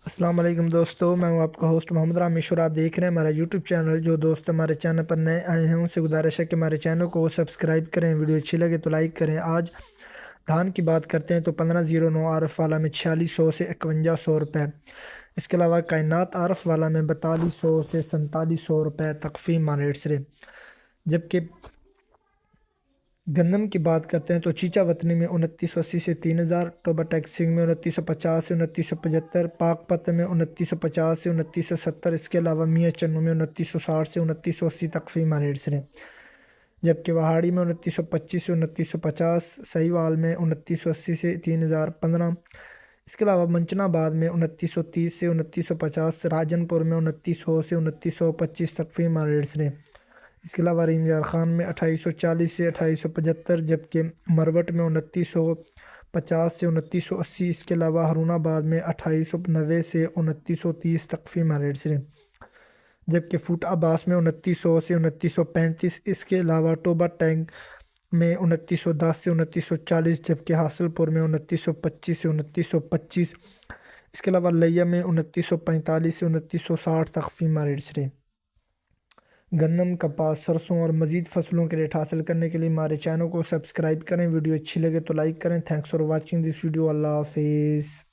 السلام علیکم دوستو، میں ہوں آپ کا ہوسٹ محمد رامیش اور آپ دیکھ رہے ہیں ہمارا یوٹیوب چینل۔ جو دوست ہمارے چینل پر نئے آئے ہیں ان سے گزارش ہے کہ ہمارے چینل کو سبسکرائب کریں، ویڈیو اچھی لگے تو لائک کریں۔ آج دھان کی بات کرتے ہیں تو 1509 عارف والا میں 4600 سے 5100 روپے، اس کے علاوہ کائنات عارف والا میں 4200 سے 4700 روپے تقفیم ریٹ سے۔ جبکہ گندم کی بات کرتے ہیں تو چیچا وطنی میں 2980 سے 3000، ٹوبا ٹیکسنگ میں 2950 سے 2975، پاک پت میں 2950 سے 2970، اس کے علاوہ میاں چنو میں 2960 سے 2980 تقفیم ریٹ سے۔ جبکہ وہاڑی میں 2925 سے 2950، سہیوال میں 2980 سے 3015، اس کے علاوہ منچنا آباد میں 2930 سے 2950، راجن پور میں 2900 سے 2925 تقفیم ریٹ سے۔ اس کے علاوہ ریم یار خان میں 2840 سے 2875، جبکہ مروٹ میں 2950 سے 2980، اس کے علاوہ ہارون آباد میں 2890 سے 2930 تقفیم ریٹ سے۔ جبکہ فوٹ عباس میں 2900 سے 2935، اس کے علاوہ ٹوبا ٹینک میں 2910 سے 2940، جبکہ حاصل پور میں 2925 سے 2925، اس کے علاوہ لیا میں 2945 سے 2960 تقفیم ریٹ سے۔ گندم، کپاس، سرسوں اور مزید فصلوں کے ریٹ حاصل کرنے کے لیے ہمارے چینل کو سبسکرائب کریں، ویڈیو اچھی لگے تو لائک کریں۔ Thanks for watching this video, اللہ حافظ۔